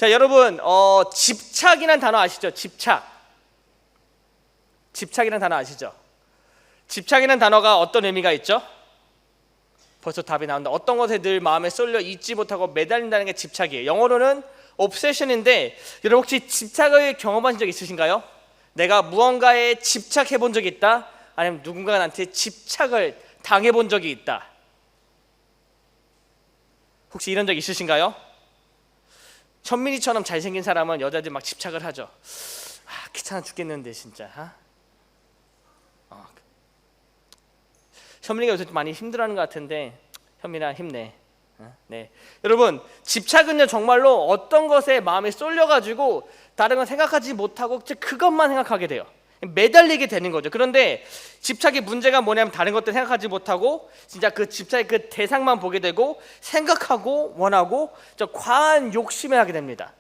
자, 여러분, 집착이란 단어 아시죠? 집착이란 단어 아시죠? 집착이란 단어가 어떤 의미가 있죠? 벌써 답이 나온다. 어떤 것에 늘 마음에 쏠려 잊지 못하고 매달린다는 게 집착이에요. 영어로는 obsession인데, 여러분 혹시 집착을 경험하신 적 있으신가요? 내가 무언가에 집착해 본 적이 있다? 아니면 누군가가 나한테 집착을 당해 본 적이 있다? 혹시 이런 적 있으신가요? 현민이처럼 잘생긴 사람은 여자들 막 집착을 하죠. 귀찮아 죽겠는데 진짜. 현민이가 요새 좀 많이 힘들어하는 것 같은데, 현민아 힘내. 네, 여러분, 집착은요 정말로 어떤 것에 마음에 쏠려가지고 다른 건 생각하지 못하고 그것만 생각하게 돼요. 매달리게 되는 거죠. 그런데 집착의 문제가 뭐냐면 다른 것들 생각하지 못하고 진짜 그 집착의 그 대상만 보게 되고 생각하고 원하고 과한 욕심을 하게 됩니다.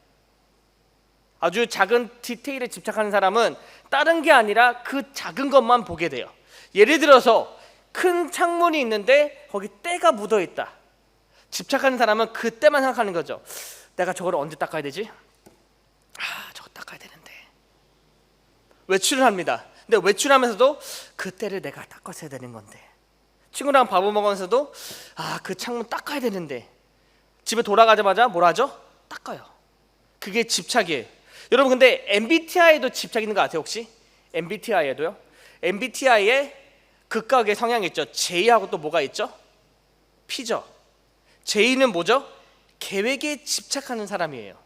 아주 작은 디테일에 집착하는 사람은 다른 게 아니라 그 작은 것만 보게 돼요. 예를 들어서 큰 창문이 있는데 거기 때가 묻어 있다. 집착하는 사람은 그때만 생각하는 거죠. 내가 저걸 언제 닦아야 되지? 저거 닦아야 되는데. 외출을 합니다. 근데 외출하면서도 그때를 내가 닦았어야 되는 건데. 친구랑 밥을 먹으면서도 그 창문 닦아야 되는데. 집에 돌아가자마자 뭘 하죠? 닦아요. 그게 집착이에요. 여러분, 근데 MBTI에도 집착 있는 거 아세요 혹시? MBTI에도요? MBTI에 극과 극의 성향이 있죠. J하고 또 뭐가 있죠? P죠. J는 뭐죠? 계획에 집착하는 사람이에요.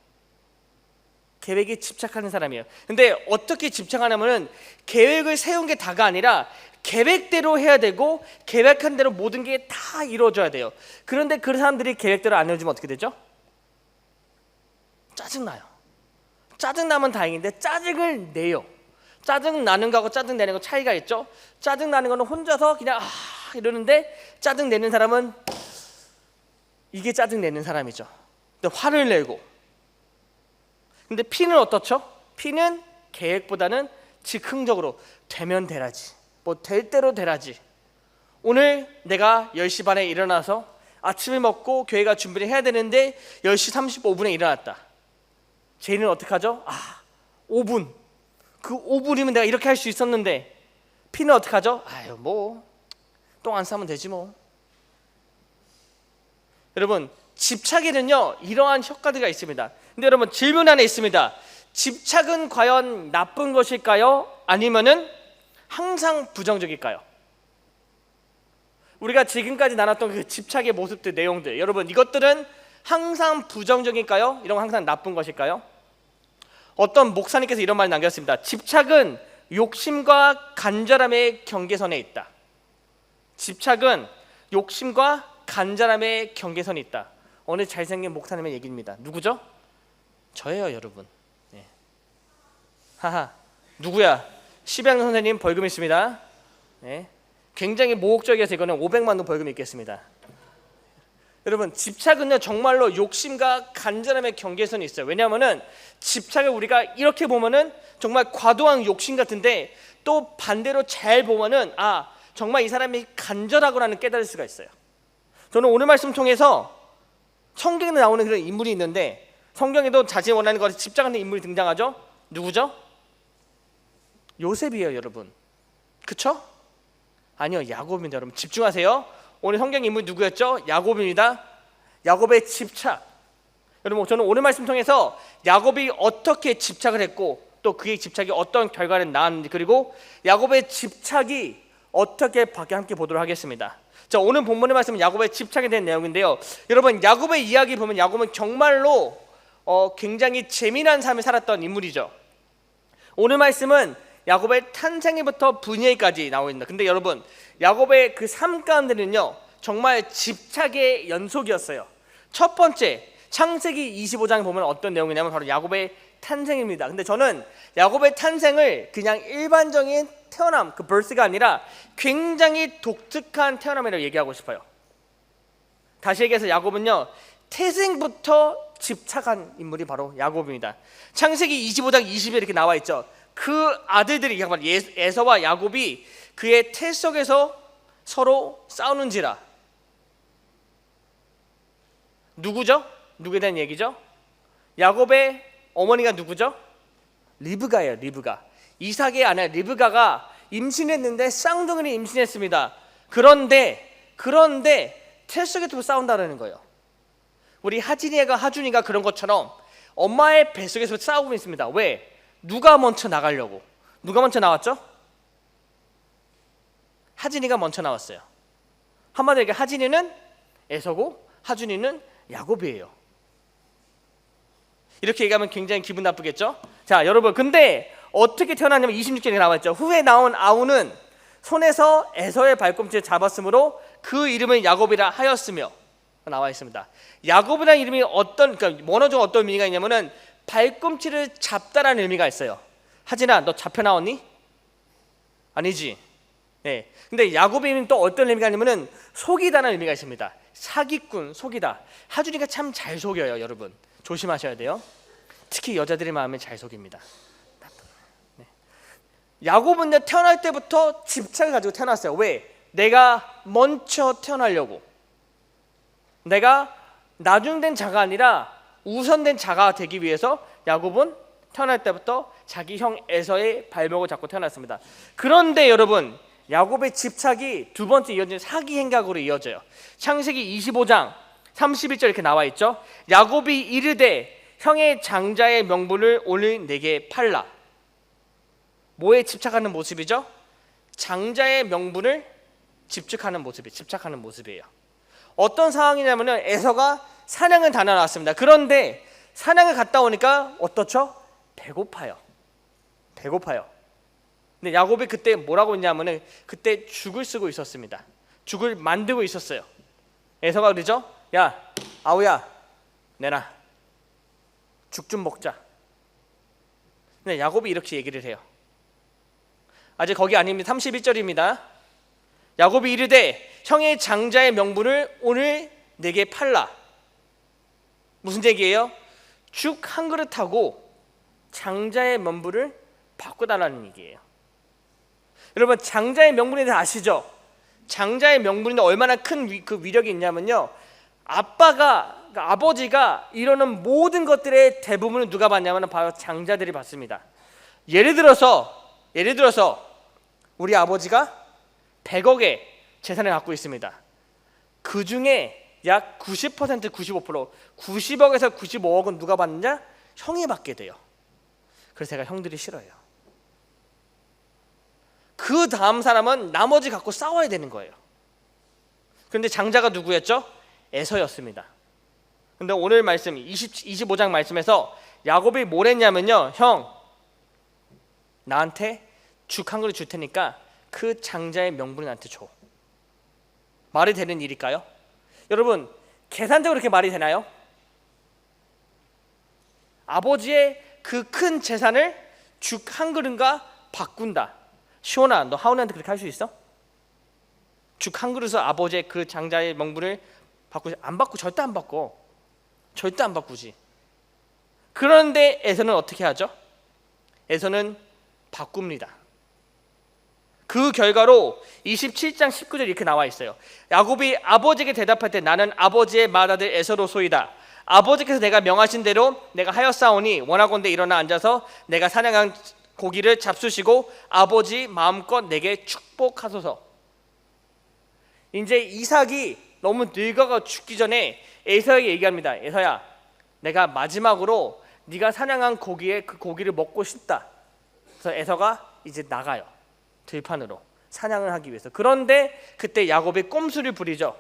계획에 집착하는 사람이에요. 근데 어떻게 집착하냐면은 계획을 세운 게 다가 아니라 계획대로 해야 되고 계획한 대로 모든 게 다 이루어져야 돼요. 그런데 그 사람들이 계획대로 안 이루어지면 어떻게 되죠? 짜증나요. 짜증나면 다행인데 짜증을 내요. 짜증 나는 거하고 짜증 내는 거 차이가 있죠. 짜증 나는 거는 혼자서 그냥 이러는데, 짜증 내는 사람은 이게 짜증 내는 사람이죠. 근데 화를 내고. 근데 P는 어떻죠? P는 계획보다는 즉흥적으로 되면 되라지, 뭐 될 대로 되라지. 오늘 내가 10시 반에 일어나서 아침을 먹고 교회가 준비를 해야 되는데 10시 35분에 일어났다. J는 어떻게 하죠? 5분. 그 5분이면 내가 이렇게 할 수 있었는데. P는 어떻게 하죠? 뭐 똥 안 싸면 되지 뭐. 여러분, 집착에는요 이러한 효과들이 있습니다. 근데 여러분, 질문 안에 있습니다. 집착은 과연 나쁜 것일까요? 아니면은 항상 부정적일까요? 우리가 지금까지 나눴던 그 집착의 모습들, 내용들, 여러분 이것들은 항상 부정적일까요? 이런 건 항상 나쁜 것일까요? 어떤 목사님께서 이런 말 남겼습니다. 집착은 욕심과 간절함의 경계선에 있다. 집착은 욕심과 간절함의 경계선이 있다. 어느 잘생긴 목사님의 얘기입니다. 누구죠? 저예요, 여러분. 네. 누구야? 시병 선생님 벌금 있습니다. 네. 굉장히 모욕적이어서 이거는 500만 원 벌금 있겠습니다. 여러분, 집착은요 정말로 욕심과 간절함의 경계선이 있어요. 왜냐하면은 집착을 우리가 이렇게 보면은 정말 과도한 욕심 같은데, 또 반대로 잘 보면은 정말 이 사람이 간절하구나는 깨달을 수가 있어요. 저는 오늘 말씀 통해서 성경에 나오는 그런 인물이 있는데, 성경에도 자신이 원하는 것에 집착하는 인물이 등장하죠. 누구죠? 요셉이에요, 여러분. 그쵸? 아니요, 야곱입니다. 여러분 집중하세요. 오늘 성경 인물 누구였죠? 야곱입니다. 야곱의 집착. 여러분, 저는 오늘 말씀 통해서 야곱이 어떻게 집착을 했고 또 그의 집착이 어떤 결과를 낳았는지, 그리고 야곱의 집착이 어떻게 바뀌어 함께 보도록 하겠습니다. 자, 오늘 본문의 말씀은 야곱의 집착에 대한 내용인데요. 여러분, 야곱의 이야기 보면 야곱은 정말로 굉장히 재미난 삶을 살았던 인물이죠. 오늘 말씀은 야곱의 탄생부터 분이까지 나오고 있습니다. 근데 여러분, 야곱의 그 삶 가운데는요 정말 집착의 연속이었어요. 첫 번째, 창세기 25장에 보면 어떤 내용이냐면 바로 야곱의 탄생입니다. 근데 저는 야곱의 탄생을 그냥 일반적인 태어남, 그 birth가 아니라 굉장히 독특한 태어남이라고 얘기하고 싶어요. 다시 얘기해서 야곱은요 태생부터 집착한 인물이 바로 야곱입니다. 창세기 25장 20에 이렇게 나와 있죠. 그 아들들이 에서와 야곱이 그의 태 속에서 서로 싸우는지라. 누구죠? 누구에 대한 얘기죠? 야곱의 어머니가 누구죠? 리브가예요. 리브가. 이삭의 아내 리브가가 임신했는데 쌍둥이를 임신했습니다. 그런데 뱃속에 두고 싸운다는 거예요. 우리 하진이가 하준이가 그런 것처럼 엄마의 뱃속에서 싸우고 있습니다. 왜? 누가 먼저 나가려고? 누가 먼저 나왔죠? 하진이가 먼저 나왔어요. 한마디로 얘기해 하진이는 에서고 하준이는 야곱이에요. 이렇게 얘기하면 굉장히 기분 나쁘겠죠? 자, 여러분, 근데 어떻게 태어났냐면 26절에 나와있죠. 후에 나온 아우는 손에서 에서의 발꿈치를 잡았으므로 그 이름을 야곱이라 하였으며 나와 있습니다. 야곱이라는 이름이 그러니까 원어적으로 어떤 의미가 있냐면은 발꿈치를 잡다라는 의미가 있어요. 하진아, 너 잡혀 나왔니? 아니지. 네. 근데 야곱의 의미는 또 어떤 의미가 있냐면은 속이다라는 의미가 있습니다. 사기꾼, 속이다. 하준이가 참 잘 속여요, 여러분. 조심하셔야 돼요. 특히 여자들의 마음을 잘 속입니다. 네. 야곱은 태어날 때부터 집착을 가지고 태어났어요. 왜? 내가 먼저 태어나려고. 내가 나중된 자가 아니라 우선된 자가 되기 위해서 야곱은 태어날 때부터 자기 형 에서의 발목을 잡고 태어났습니다. 그런데 여러분, 야곱의 집착이 두 번째 이어진 사기 행각으로 이어져요. 창세기 25장 31절 이렇게 나와 있죠. 야곱이 이르되 형의 장자의 명분을 오늘 내게 팔라. 뭐에 집착하는 모습이죠? 장자의 명분을 집착하는 모습이에요. 어떤 상황이냐면은 에서가 사냥을 다녀왔습니다. 그런데 사냥을 갔다 오니까 어떻죠? 배고파요. 근데 야곱이 그때 뭐라고 했냐면은 그때 죽을 쓰고 있었습니다. 죽을 만들고 있었어요. 에서가 그러죠? 야, 아우야, 내놔. 죽 좀 먹자. 근데 야곱이 이렇게 얘기를 해요. 아직 거기 아닙니다. 31절입니다. 야곱이 이르되 형의 장자의 명분을 오늘 내게 팔라. 무슨 얘기예요? 죽 한 그릇하고 장자의 명분을 바꿔달라는 얘기예요. 여러분, 장자의 명분에 대해서 아시죠? 장자의 명분이 얼마나 큰 그 위력이 있냐면요, 아버지가 이러는 모든 것들의 대부분을 누가 받냐면 바로 장자들이 받습니다. 예를 들어서 우리 아버지가 100억의 재산을 갖고 있습니다. 그 중에 약 90%, 95%, 90억에서 95억은 누가 받느냐? 형이 받게 돼요. 그래서 제가 형들이 싫어요. 그 다음 사람은 나머지 갖고 싸워야 되는 거예요. 그런데 장자가 누구였죠? 에서였습니다. 근데 오늘 말씀 25장 말씀에서 야곱이 뭘 했냐면요, 형, 나한테 죽 한 그릇 줄 테니까 그 장자의 명분을 나한테 줘. 말이 되는 일일까요? 여러분, 계산적으로 그렇게 말이 되나요? 아버지의 그 큰 재산을 죽 한 그릇과 바꾼다. 시온아, 너 하온이한테 그렇게 할 수 있어? 죽 한 그릇을 아버지의 그 장자의 명분을 안 바꾸. 절대 안 바꾸지. 그런데 에서는 어떻게 하죠? 에서는 바꿉니다. 그 결과로 27장 19절 이렇게 나와 있어요. 야곱이 아버지에게 대답할 때 나는 아버지의 맏아들 에서로소이다. 아버지께서 내가 명하신 대로 내가 하였사오니 원하건대 일어나 앉아서 내가 사냥한 고기를 잡수시고 아버지 마음껏 내게 축복하소서. 이제 이삭이 너무 늙어가 죽기 전에 에서에게 얘기합니다. 에서야, 내가 마지막으로 네가 사냥한 그 고기를 먹고 싶다. 그래서 에서가 이제 나가요. 들판으로 사냥을 하기 위해서. 그런데 그때 야곱이 꼼수를 부리죠.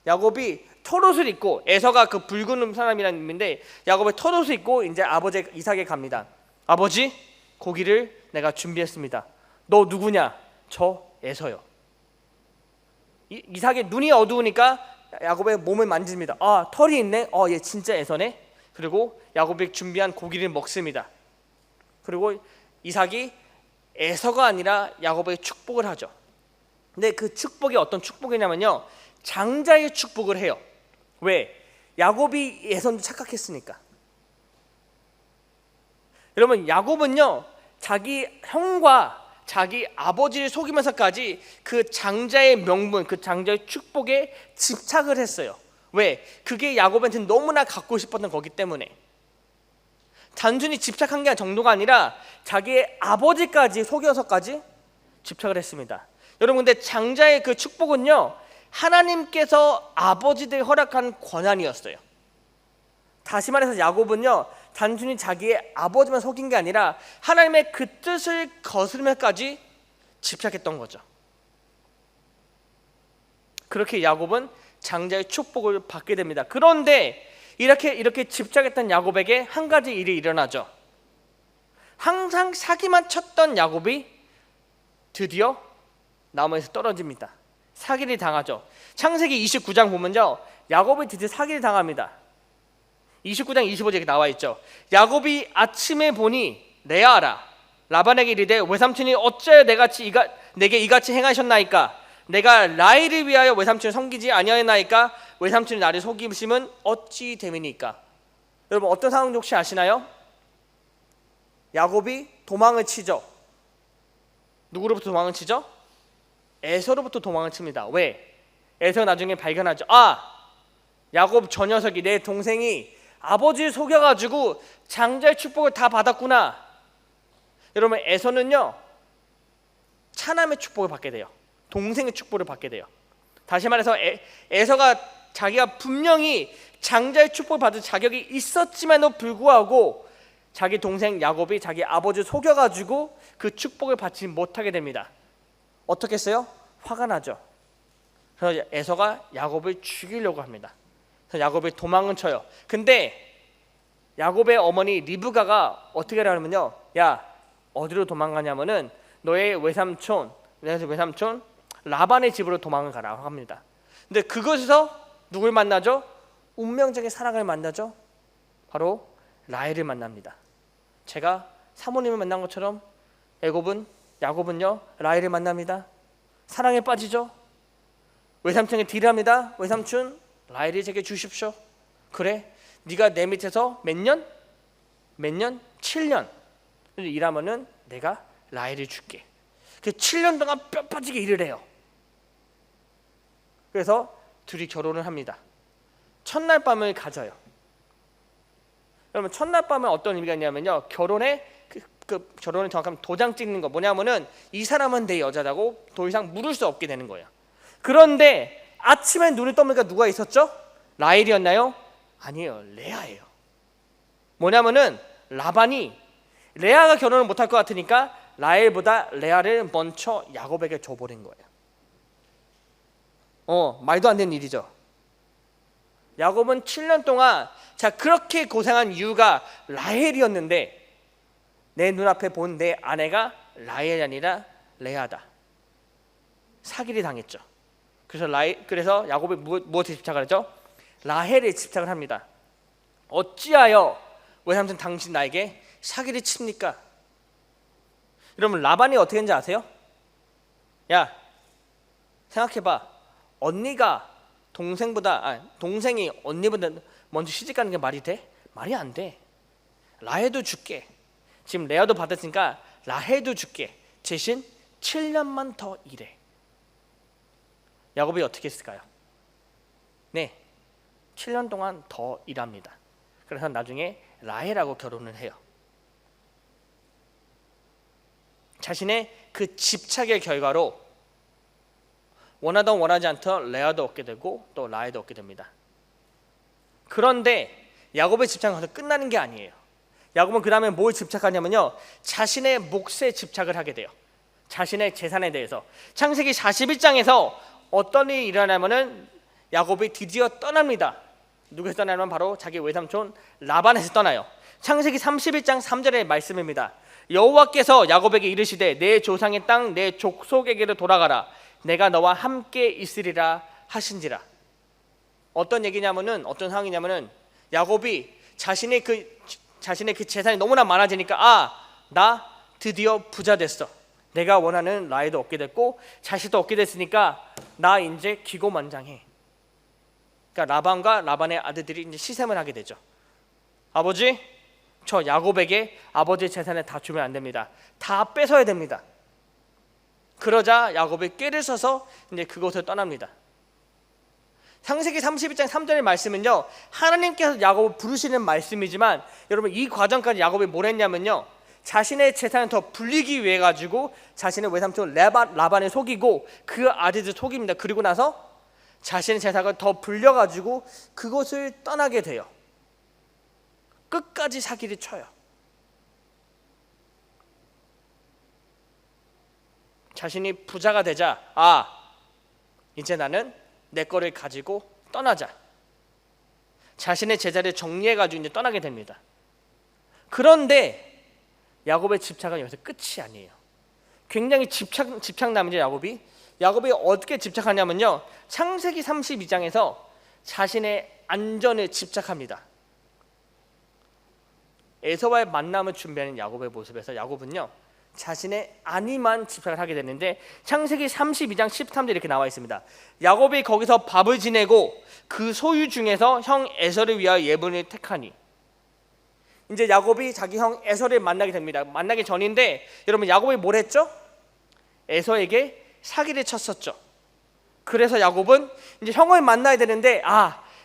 야곱이 털옷을 입고, 에서가 그 붉은 사람이라는 의미인데 야곱이 털옷을 입고 이제 아버지 이삭에 갑니다. 아버지, 고기를 내가 준비했습니다. 너 누구냐? 저 에서요. 이삭의 눈이 어두우니까 야곱의 몸을 만집니다. 아, 털이 있네. 얘 진짜 에서네. 그리고 야곱이 준비한 고기를 먹습니다. 그리고 이삭이 에서가 아니라 야곱에게 축복을 하죠. 근데 그 축복이 어떤 축복이냐면요, 장자의 축복을 해요. 왜? 야곱이 에서도 착각했으니까. 여러분, 야곱은요 자기 형과 자기 아버지를 속이면서까지 그 장자의 명분, 그 장자의 축복에 집착을 했어요. 왜? 그게 야곱한테는 너무나 갖고 싶었던 거기 때문에. 단순히 집착한 게 정도가 아니라 자기의 아버지까지 속여서까지 집착을 했습니다. 여러분, 근데 장자의 그 축복은요, 하나님께서 아버지들 허락한 권한이었어요. 다시 말해서 야곱은요, 단순히 자기의 아버지만 속인 게 아니라 하나님의 그 뜻을 거스르며까지 집착했던 거죠. 그렇게 야곱은 장자의 축복을 받게 됩니다. 그런데 이렇게 집착했던 야곱에게 한 가지 일이 일어나죠. 항상 사기만 쳤던 야곱이 드디어 나무에서 떨어집니다. 사기를 당하죠. 창세기 29장 보면요, 야곱이 드디어 사기를 당합니다. 29장 25절에 나와 있죠. 야곱이 아침에 보니 레아라 라반에게 이르되 외삼촌이 어찌하여 내게 이같이 행하셨나이까? 내가 라헬을 위하여 외삼촌을 섬기지 아니하였나이까? 외삼촌이 나를 속이심은 어찌 됨이니까? 여러분, 어떤 상황인지 혹시 아시나요? 야곱이 도망을 치죠. 누구로부터 도망을 치죠? 에서로부터 도망을 칩니다. 왜? 에서가 나중에 발견하죠. 야곱 저 녀석이, 내 동생이 아버지를 속여가지고 장자의 축복을 다 받았구나. 여러분, 에서는요, 차남의 축복을 받게 돼요. 동생의 축복을 받게 돼요. 다시 말해서 에서가 자기가 분명히 장자의 축복을 받을 자격이 있었음에도 불구하고 자기 동생 야곱이 자기 아버지를 속여가지고 그 축복을 받지 못하게 됩니다. 어떻게 했어요? 화가 나죠. 그래서 에서가 야곱을 죽이려고 합니다. 그래서 야곱이 도망은 쳐요. 근데 야곱의 어머니 리브가가 어떻게 하냐면요, 야, 어디로 도망가냐면은 너의 외삼촌 라반의 집으로 도망을 가라 합니다. 근데 그곳에서 누굴 만나죠? 운명적인 사랑을 만나죠. 바로 라헬을 만납니다. 제가 사모님을 만난 것처럼 야곱은요, 라헬을 만납니다. 사랑에 빠지죠. 외삼촌에게 딜합니다. 외삼촌, 라헬을 제게 주십시오. 그래, 네가 내 밑에서 몇 년? 7년 일하면은 내가 라헬을 줄게. 그 7년 동안 뼈 빠지게 일을 해요. 그래서 둘이 결혼을 합니다. 첫날 밤을 가져요. 여러분, 첫날 밤은 어떤 의미가 있냐면요, 결혼에 결혼을 정확하면 도장 찍는 거. 뭐냐면은 이 사람은 내 여자라고 더 이상 물을 수 없게 되는 거예요. 그런데 아침에 눈을 떠보니까 누가 있었죠? 라헬이었나요? 아니에요, 레아예요. 뭐냐면은 라반이 레아가 결혼을 못할 것 같으니까 라헬보다 레아를 먼저 야곱에게 줘버린 거예요. 말도 안 되는 일이죠. 야곱은 7년 동안 그렇게 고생한 이유가 라헬이었는데 내 눈앞에 본 내 아내가 라헬이 아니라 레아다. 사기를 당했죠. 그래서 야곱이 무엇에 집착을 하죠? 라헬에 집착을 합니다. 어찌하여 외삼촌 당신 나에게 사기를 칩니까? 여러분, 라반이 어떻게 했는지 아세요? 야, 생각해봐. 동생이 언니보다 먼저 시집가는 게 말이 돼? 말이 안 돼. 라헬도 줄게. 지금 레아도 받았으니까 라헬도 줄게. 대신 7년만 더 일해. 야곱이 어떻게 했을까요? 네, 7년 동안 더 일합니다. 그래서 나중에 라헬하고 결혼을 해요. 자신의 그 집착의 결과로 원하던 원하지 않던 레아도 얻게 되고 또 라헬도 얻게 됩니다. 그런데 야곱의 집착은 거기서 끝나는 게 아니에요. 야곱은 그 다음에 뭘 집착하냐면요, 자신의 몫에 집착을 하게 돼요. 자신의 재산에 대해서. 창세기 41장에서 어떤 일이 일어나면은 야곱이 드디어 떠납니다. 누구에서 떠나면 바로 자기 외삼촌 라반에서 떠나요. 창세기 31장 3절의 말씀입니다. 여호와께서 야곱에게 이르시되 내 조상의 땅 내 족속에게로 돌아가라. 내가 너와 함께 있으리라 하신지라. 어떤 얘기냐면은, 어떤 상황이냐면은 야곱이 자신의 그 재산이 너무나 많아지니까 나 드디어 부자 됐어. 내가 원하는 라헬도 얻게 됐고 자식도 얻게 됐으니까 나 이제 기고만장해. 그러니까 라반과 라반의 아들들이 이제 시샘을 하게 되죠. 아버지, 저 야곱에게 아버지의 재산을 다 주면 안 됩니다. 다 뺏어야 됩니다. 그러자 야곱이 꾀를 써서 이제 그곳을 떠납니다. 창세기 32장 3절의 말씀은요, 하나님께서 야곱을 부르시는 말씀이지만 여러분 이 과정까지 야곱이 뭘 했냐면요, 자신의 재산을 더 불리기 위해 가지고 자신의 외삼촌 라반을 속이고 그 아들을 속입니다. 그리고 나서 자신의 재산을 더 불려가지고 그곳을 떠나게 돼요. 끝까지 사기를 쳐요. 자신이 부자가 되자 이제 나는 내 거를 가지고 떠나자. 자신의 제자를 정리해가지고 이제 떠나게 됩니다. 그런데 야곱의 집착은 여기서 끝이 아니에요. 굉장히 집착남이죠. 야곱이 어떻게 집착하냐면요, 창세기 32장에서 자신의 안전에 집착합니다. 에서와의 만남을 준비하는 야곱의 모습에서 야곱은요, 자신의 안위만 집착을 하게 되는데 창세기 32장 13절 이렇게 나와 있습니다. 야곱이 거기서 밥을 지내고 그 소유 중에서 형 에서를 위하여 예분을 택하니. 이제 야곱이 자기 형 에서를 만나게 됩니다. 만나기 전인데 여러분 야곱이 뭘 했죠? 에서에게 사기를 쳤었죠. 그래서 야곱은 이제 형을 만나야 되는데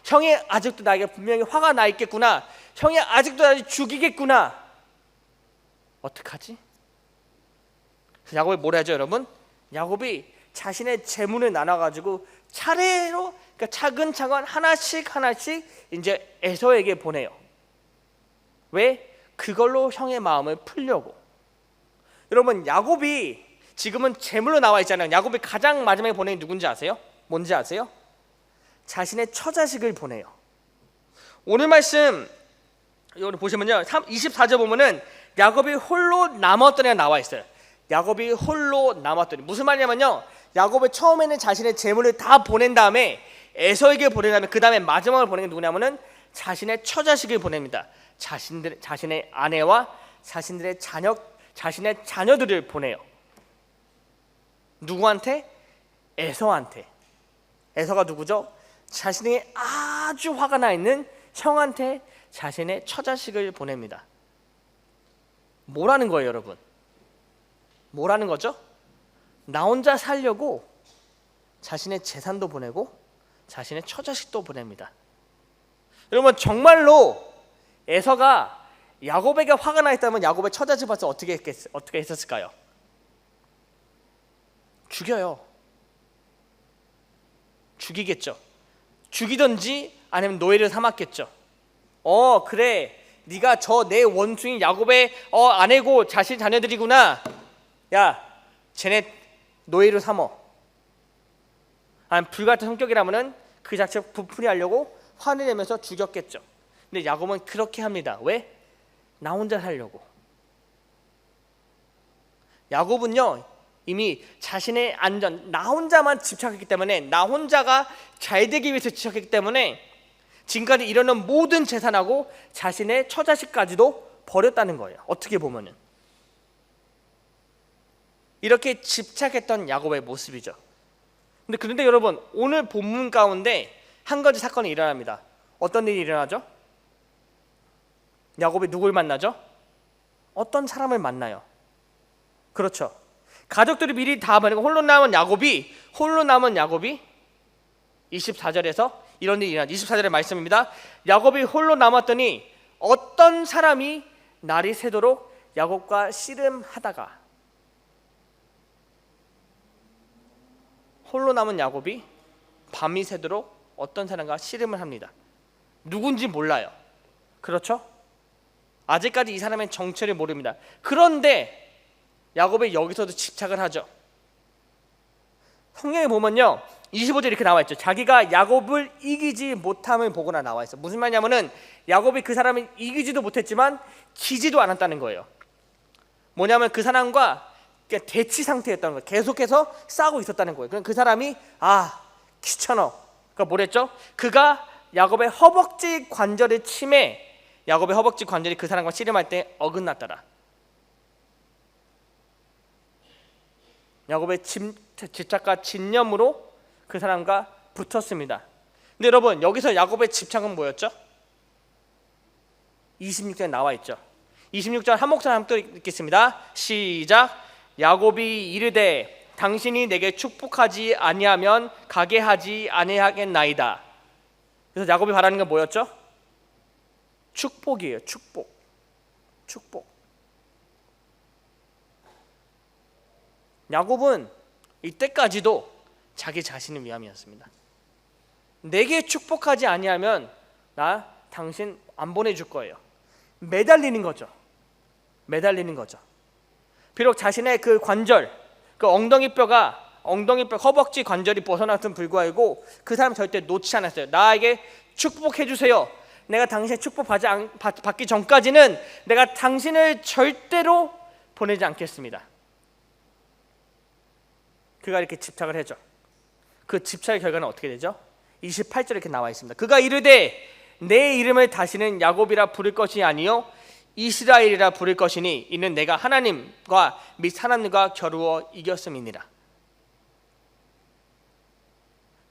형이 아직도 나에게 분명히 화가 나 있겠구나, 형이 아직도 나를 죽이겠구나, 어떡하지? 그래서 야곱이 뭘 하죠 여러분? 야곱이 자신의 재물을 나눠가지고 차례로, 그러니까 차근차근 하나씩 이제 에서에게 보내요. 왜? 그걸로 형의 마음을 풀려고. 여러분 야곱이 지금은 재물로 나와 있잖아요. 야곱이 가장 마지막에 보낸 게 누군지 아세요? 뭔지 아세요? 자신의 처자식을 보내요. 오늘 말씀 여기 보시면요, 24절 보면은 야곱이 홀로 남았더니 나와 있어요. 야곱이 홀로 남았더니 무슨 말이냐면요, 야곱이 처음에는 자신의 재물을 다 보낸 다음에 에서에게 보낸 다음에 그 다음에 마지막으로 보낸 게 누구냐면은 자신의 처자식을 보냅니다. 자신의 아내와 자신의 자녀들을 보내요. 누구한테? 에서한테. 에서가 누구죠? 자신이 아주 화가 나 있는 형한테 자신의 처자식을 보냅니다. 뭐라는 거예요 여러분? 뭐라는 거죠? 나 혼자 살려고 자신의 재산도 보내고 자신의 처자식도 보냅니다. 여러분 정말로 에서가 야곱에게 화가 나 있다면 야곱의 처자식 봐서 어떻게 했었을까요? 죽여요. 죽이겠죠. 죽이든지 아니면 노예를 삼았겠죠. 그래, 네가 저 내 원수인 야곱의 아내고 자녀들이구나. 야, 쟤네 노예로 삼어. 불같은 성격이라면은 그 자체 부풀이하려고 화를 내면서 죽였겠죠. 근데 야곱은 그렇게 합니다. 왜? 나 혼자 살려고. 야곱은요 이미 자신의 안전, 나 혼자만 집착했기 때문에, 나 혼자가 잘 되기 위해서 집착했기 때문에 지금까지 이루는 모든 재산하고 자신의 처자식까지도 버렸다는 거예요. 어떻게 보면은 이렇게 집착했던 야곱의 모습이죠. 그런데 여러분 오늘 본문 가운데 한 가지 사건이 일어납니다. 어떤 일이 일어나죠? 야곱이 누굴 만나죠? 어떤 사람을 만나요. 그렇죠. 가족들이 미리 다 보내고 홀로 남은 야곱이 24절에서 이런 일이 일어나죠. 24절의 말씀입니다. 야곱이 홀로 남았더니 어떤 사람이 날이 새도록 야곱과 씨름하다가. 홀로 남은 야곱이 밤이 새도록 어떤 사람과 씨름을 합니다. 누군지 몰라요. 그렇죠? 아직까지 이 사람의 정체를 모릅니다. 그런데 야곱이 여기서도 집착을 하죠. 성경에 보면요 25절 이렇게 나와 있죠. 자기가 야곱을 이기지 못함을 보거나 나와 있어. 무슨 말이냐면은 야곱이 그 사람을 이기지도 못했지만 지지도 않았다는 거예요. 뭐냐면 그 사람과 대치 상태였다는 거예요. 계속해서 싸우고 있었다는 거예요. 그럼 그 사람이 귀찮아. 그러니까 뭐랬죠? 그가 야곱의 허벅지 관절을 침해 야곱의 허벅지 관절이 그 사람과 씨름할 때 어긋났더라. 야곱의 집착과 진념으로 그 사람과 붙었습니다. 근데 여러분 여기서 야곱의 집착은 뭐였죠? 26절에 나와 있죠. 26절 한 목소리 함께 읽겠습니다. 시작. 야곱이 이르되 당신이 내게 축복하지 아니하면 가게 하지 아니하겠나이다. 그래서 야곱이 바라는 건 뭐였죠? 축복이에요. 축복. 야곱은 이때까지도 자기 자신을 위함이었습니다. 내게 축복하지 아니하면 나 당신 안 보내줄 거예요. 매달리는 거죠. 비록 자신의 그 관절, 그 엉덩이뼈 허벅지 관절이 벗어났음 불구하고 그 사람 절대 놓지 않았어요. 나에게 축복해 주세요. 내가 당신의 축복 받기 전까지는 내가 당신을 절대로 보내지 않겠습니다. 그가 이렇게 집착을 해죠. 그 집착의 결과는 어떻게 되죠? 28절에 이렇게 나와 있습니다. 그가 이르되 내 이름을 다시는 야곱이라 부를 것이 아니요 이스라엘이라 부를 것이니 이는 내가 하나님과 및 하나님과 겨루어 이겼음이니라.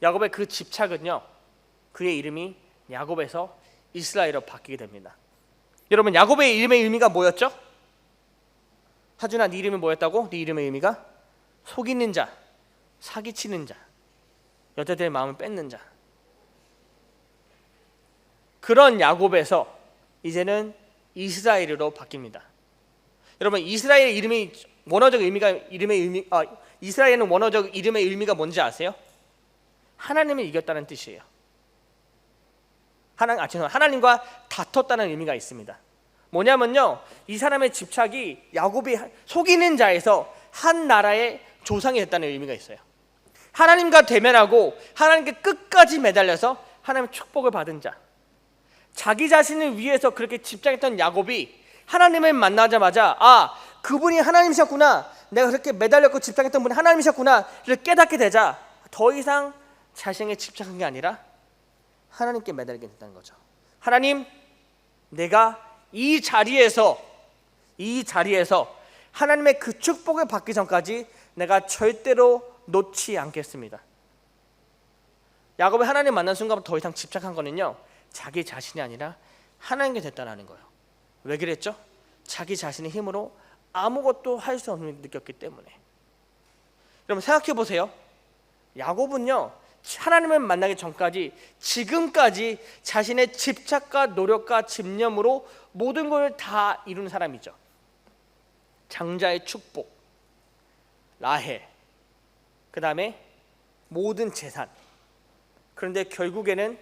야곱의 그 집착은요, 그의 이름이 야곱에서 이스라엘로 바뀌게 됩니다. 여러분, 야곱의 이름의 의미가 뭐였죠? 하준아, 네 이름이 뭐였다고? 네 이름의 의미가 속이는 자, 사기치는 자, 여자들의 마음을 뺏는 자. 그런 야곱에서 이제는 이스라엘로 바뀝니다. 여러분, 이스라엘의 이름이 원어적 의미가 이스라엘은 원어적 이름의 의미가 뭔지 아세요? 하나님을 이겼다는 뜻이에요. 하나님과 다퉜다는 의미가 있습니다. 뭐냐면요, 이 사람의 집착이 야곱이 속이는 자에서 한 나라의 조상이 됐다는 의미가 있어요. 하나님과 대면하고 하나님께 끝까지 매달려서 하나님의 축복을 받은 자, 자기 자신을 위해서 그렇게 집착했던 야곱이 하나님을 만나자마자 그분이 하나님이셨구나, 내가 그렇게 매달렸고 집착했던 분이 하나님이셨구나를 깨닫게 되자 더 이상 자신에게 집착한 게 아니라 하나님께 매달리게 됐다는 거죠. 하나님, 내가 이 자리에서 하나님의 그 축복을 받기 전까지 내가 절대로 놓지 않겠습니다. 야곱이 하나님 만난 순간부터 더 이상 집착한 거는요, 자기 자신이 아니라 하나님께 됐다는 거예요. 왜 그랬죠? 자기 자신의 힘으로 아무것도 할 수 없는 느꼈기 때문에. 여러분, 생각해 보세요. 야곱은요, 하나님을 만나기 전까지 지금까지 자신의 집착과 노력과 집념으로 모든 걸 다 이루는 사람이죠. 장자의 축복, 라헬, 그 다음에 모든 재산. 그런데 결국에는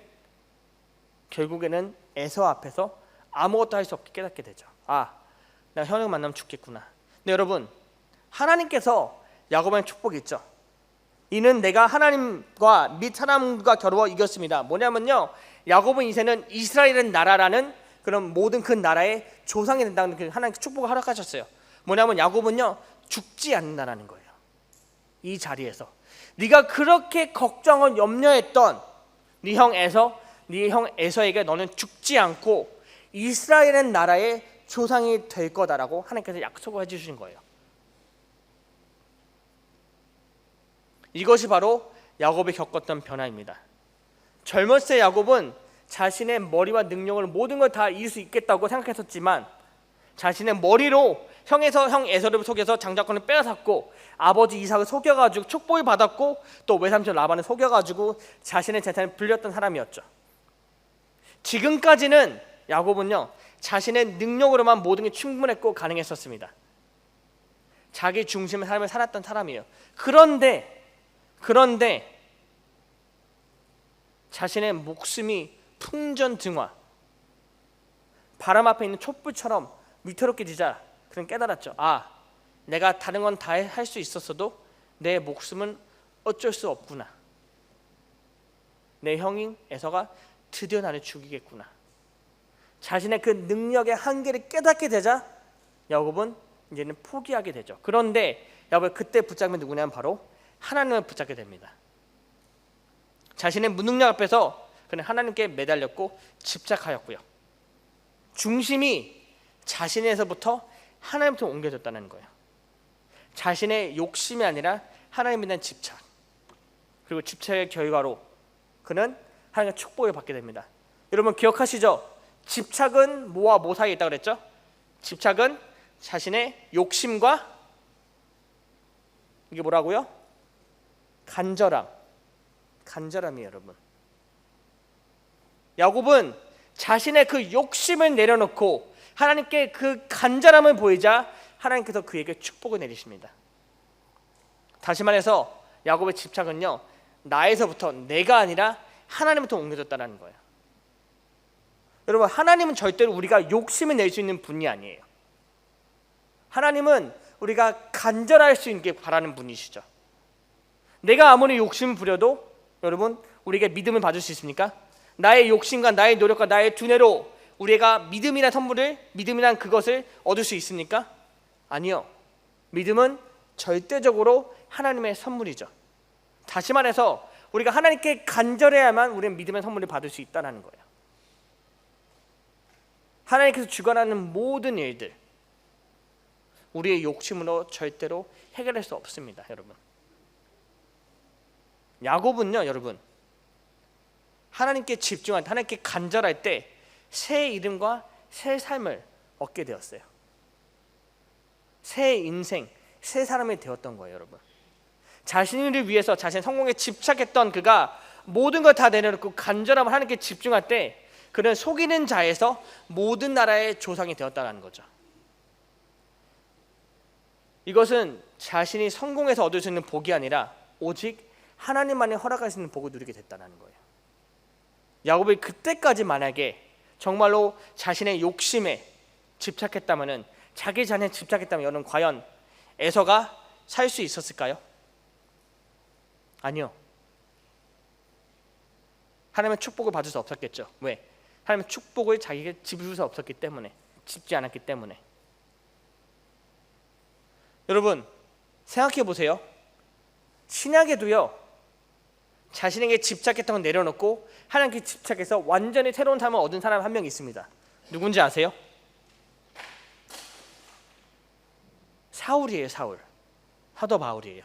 에서 앞에서 아무것도 할 수 없게 깨닫게 되죠. 내가 현을 만나면 죽겠구나. 근데 여러분, 하나님께서 야곱의 축복이 있죠. 이는 내가 하나님과 및 하나님과 겨루어 이겼습니다. 뭐냐면요, 야곱은 이제는 이스라엘은 나라라는 그런 모든 그 나라의 조상이 된다는 그 하나님께 축복을 허락하셨어요. 뭐냐면 야곱은요, 죽지 않는다는 거예요. 이 자리에서 네가 그렇게 걱정을 염려했던 네 형 에서에게 너는 죽지 않고 이스라엘은 나라의 조상이 될 거다라고 하나님께서 약속을 해주신 거예요. 이것이 바로 야곱이 겪었던 변화입니다. 젊었을 때 야곱은 자신의 머리와 능력으로 모든 걸 다 이룰 수 있겠다고 생각했었지만 자신의 머리로 형 에서를 속여서 장자권을 빼앗았고 아버지 이삭을 속여가지고 축복을 받았고 또 외삼촌 라반을 속여가지고 자신의 재산을 불렸던 사람이었죠. 지금까지는 야곱은요, 자신의 능력으로만 모든 게 충분했고 가능했었습니다. 자기 중심의 삶을 살았던 사람이에요. 그런데 자신의 목숨이 풍전등화, 바람 앞에 있는 촛불처럼 위태롭게 지자 그는 깨달았죠. 내가 다른 건 다 할 수 있었어도 내 목숨은 어쩔 수 없구나. 내 형인 에서가 드디어 나를 죽이겠구나. 자신의 그 능력의 한계를 깨닫게 되자 야곱은 이제는 포기하게 되죠. 그런데 야곱을 그때 붙잡은 누구냐면 바로 하나님을 붙잡게 됩니다. 자신의 무능력 앞에서 그는 하나님께 매달렸고 집착하였고요. 중심이 자신에서부터 하나님부터 옮겨졌다는 거예요. 자신의 욕심이 아니라 하나님에 대한 집착, 그리고 집착의 결과로 그는 하나님의 축복을 받게 됩니다. 여러분 기억하시죠? 집착은 뭐와 뭐 사이에 있다고 그랬죠? 집착은 자신의 욕심과 이게 뭐라고요? 간절함이에요, 여러분. 야곱은 자신의 그 욕심을 내려놓고 하나님께 그 간절함을 보이자 하나님께서 그에게 축복을 내리십니다. 다시 말해서 야곱의 집착은요, 나에서부터, 내가 아니라 하나님부터 옮겨졌다는 거예요. 여러분, 하나님은 절대로 우리가 욕심을 낼 수 있는 분이 아니에요. 하나님은 우리가 간절할 수 있게 바라는 분이시죠. 내가 아무리 욕심을 부려도 여러분, 우리에게 믿음을 받을 수 있습니까? 나의 욕심과 나의 노력과 나의 두뇌로 우리가 믿음이란 선물을, 믿음이란 그것을 얻을 수 있습니까? 아니요. 믿음은 절대적으로 하나님의 선물이죠. 다시 말해서 우리가 하나님께 간절해야만 우리는 믿음의 선물을 받을 수 있다는 거예요. 하나님께서 주관하는 모든 일들, 우리의 욕심으로 절대로 해결할 수 없습니다, 여러분. 야곱은요, 여러분, 하나님께 집중할 때, 하나님께 간절할 때 새 이름과 새 삶을 얻게 되었어요. 새 인생, 새 사람이 되었던 거예요, 여러분. 자신을 위해서 자신의 성공에 집착했던 그가 모든 걸 다 내려놓고 간절함을 하나님께 집중할 때 그는 속이는 자에서 모든 나라의 조상이 되었다는 거죠. 이것은 자신이 성공해서 얻을 수 있는 복이 아니라 오직 하나님만이 허락하시는 복을 누리게 됐다는 거예요. 야곱이 그때까지 만약에 정말로 자신의 욕심에 집착했다면은, 자기 자신에 집착했다면 여러분, 과연 에서가 살 수 있었을까요? 아니요. 하나님의 축복을 받을 수 없었겠죠. 왜? 하나님의 축복을 자기에게 집을 수 없었기 때문에, 집지 않았기 때문에. 여러분, 생각해 보세요. 신약에도요, 자신에게 집착했던 걸 내려놓고 하나님께 집착해서 완전히 새로운 삶을 얻은 사람 한 명 있습니다. 누군지 아세요? 사울이에요. 사울. 사도 바울이에요.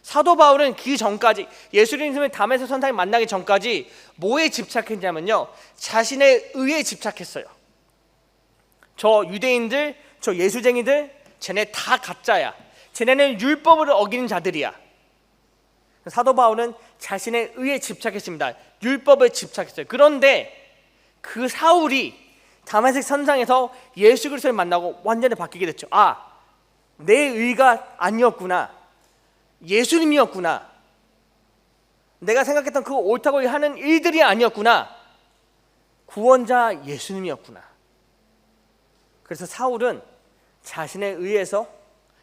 사도 바울은 그 전까지, 예수님을 담에서 선상에 만나기 전까지 뭐에 집착했냐면요, 자신의 의에 집착했어요. 저 유대인들, 저 예수쟁이들, 쟤네 다 가짜야. 쟤네는 율법을 어기는 자들이야. 사도 바울은 자신의 의에 집착했습니다. 율법에 집착했어요. 그런데 그 사울이 다메섹 선상에서 예수 그리스도를 만나고 완전히 바뀌게 됐죠. 아, 내 의가 아니었구나. 예수님이었구나. 내가 생각했던 그 옳다고 하는 일들이 아니었구나. 구원자 예수님이었구나. 그래서 사울은 자신의 의에서,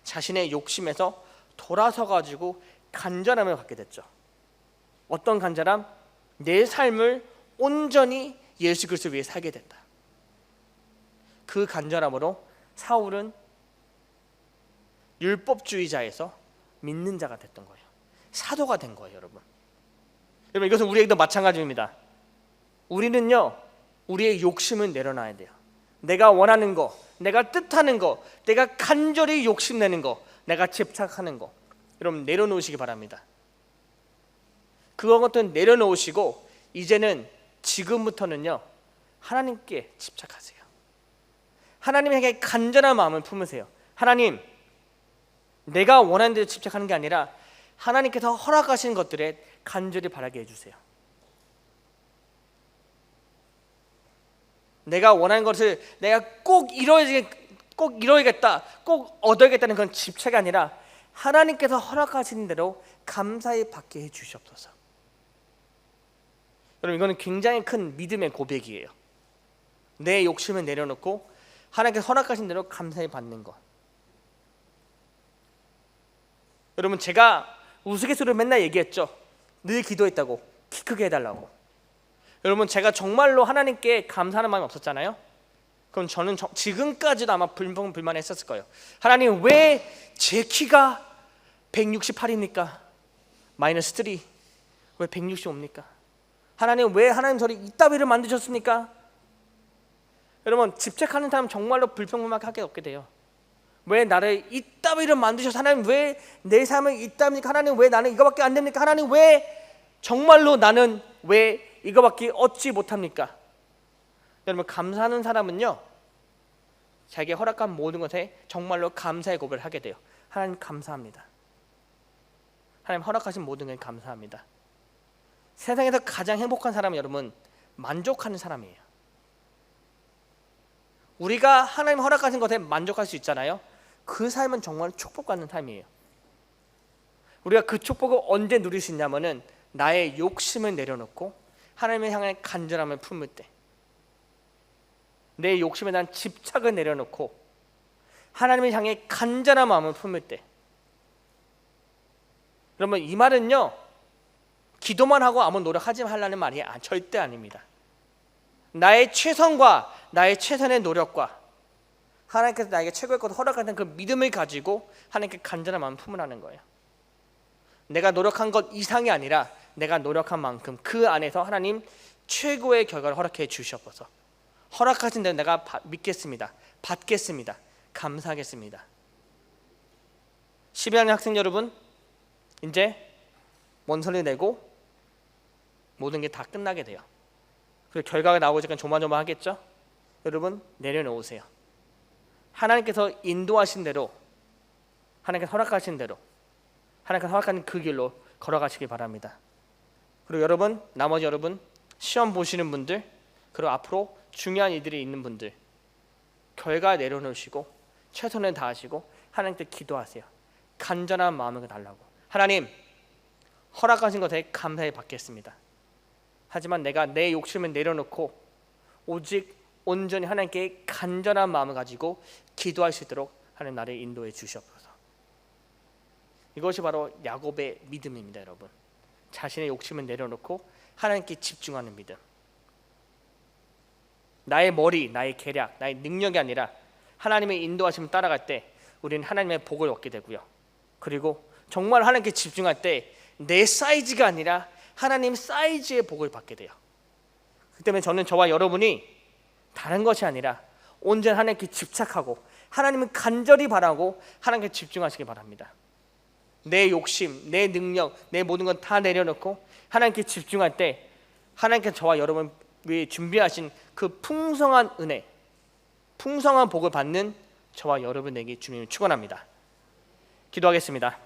자신의 욕심에서 돌아서 가지고 간절함을 갖게 됐죠. 어떤 간절함? 내 삶을 온전히 예수 그리스도 위해 살게 된다. 그 간절함으로 사울은 율법주의자에서 믿는 자가 됐던 거예요. 사도가 된 거예요, 여러분. 여러분, 이것은 우리에게도 마찬가지입니다. 우리는요, 우리의 욕심을 내려놔야 돼요. 내가 원하는 거, 내가 뜻하는 거, 내가 간절히 욕심내는 거, 내가 집착하는 거, 여러분 내려놓으시기 바랍니다. 그것은 내려놓으시고 이제는 지금부터는요, 하나님께 집착하세요. 하나님에게 간절한 마음을 품으세요. 하나님, 내가 원하는 대로 집착하는 게 아니라 하나님께서 허락하신 것들에 간절히 바라게 해주세요. 내가 원하는 것을 내가 꼭 이뤄야겠다, 꼭 얻어야겠다는 그런 집착이 아니라 하나님께서 허락하신 대로 감사히 받게 해주시옵소서. 여러분, 이거는 굉장히 큰 믿음의 고백이에요. 내 욕심을 내려놓고 하나님께서 허락하신 대로 감사히 받는 것. 여러분, 제가 우스갯소리로 맨날 얘기했죠. 늘 기도했다고, 키 크게 해달라고. 여러분, 제가 정말로 하나님께 감사하는 마음이 없었잖아요. 그럼 저는 지금까지도 아마 불만했었을 거예요. 하나님, 왜 제 키가 168입니까? 마이너스 3. 왜 165입니까? 하나님, 왜 하나님 저를 이따위를 만드셨습니까? 여러분, 집착하는 사람 정말로 불평불만하게 얻게 돼요. 왜 나를 이따위를 만드셔서, 하나님 왜 내 삶을 이따입니까? 하나님 왜 나는 이거밖에 안 됩니까? 하나님 왜 정말로 나는 왜 이거밖에 얻지 못합니까? 여러분, 감사하는 사람은요, 자기에게 허락한 모든 것에 정말로 감사의 고백을 하게 돼요. 하나님 감사합니다. 하나님 허락하신 모든 것에 감사합니다. 세상에서 가장 행복한 사람은 여러분 만족하는 사람이에요. 우리가 하나님 허락하신 것에 만족할 수 있잖아요. 그 삶은 정말 축복받는 삶이에요. 우리가 그 축복을 언제 누릴 수 있냐면은 나의 욕심을 내려놓고 하나님을 향해 간절함을 품을 때, 내 욕심에 대한 집착을 내려놓고 하나님을 향해 간절한 마음을 품을 때. 그러면 이 말은요, 기도만 하고 아무 노력하지 말라는 말이 절대 아닙니다. 나의 최선과 나의 최선의 노력과 하나님께서 나에게 최고의 것을 허락하는 그 믿음을 가지고 하나님께 간절한 마음을 품으라는 거예요. 내가 노력한 것 이상이 아니라 내가 노력한 만큼 그 안에서 하나님 최고의 결과를 허락해 주셔서 허락하신 대로 내가 믿겠습니다. 받겠습니다. 감사하겠습니다. 12학년 학생 여러분, 이제 원서를 내고 모든 게 다 끝나게 돼요. 그리고 결과가 나오지만 조마조마하겠죠? 여러분, 내려놓으세요. 하나님께서 인도하신 대로, 하나님께서 허락하신 대로, 하나님께서 허락하는 그 길로 걸어가시기 바랍니다. 그리고 여러분, 나머지 여러분, 시험 보시는 분들, 그리고 앞으로 중요한 일들이 있는 분들, 결과 내려놓으시고 최선을 다하시고 하나님께 기도하세요. 간절한 마음을 달라고. 하나님, 허락하신 것에 감사히 받겠습니다. 하지만 내가 내 욕심을 내려놓고 오직 온전히 하나님께 간절한 마음을 가지고 기도할 수 있도록 하나님 나를 인도해 주시옵소서. 이것이 바로 야곱의 믿음입니다, 여러분. 자신의 욕심을 내려놓고 하나님께 집중하는 믿음. 나의 머리, 나의 계략, 나의 능력이 아니라 하나님의 인도하심을 따라갈 때 우리는 하나님의 복을 얻게 되고요. 그리고 정말 하나님께 집중할 때 내 사이즈가 아니라 하나님 사이즈의 복을 받게 돼요. 그 때문에 저는 저와 여러분이 다른 것이 아니라 온전히 하나님께 집착하고 하나님을 간절히 바라고 하나님께 집중하시기 바랍니다. 내 욕심, 내 능력, 내 모든 건 다 내려놓고 하나님께 집중할 때 하나님께서 저와 여러분 위해 준비하신 그 풍성한 은혜, 풍성한 복을 받는 저와 여러분에게 주님을 축원합니다. 기도하겠습니다.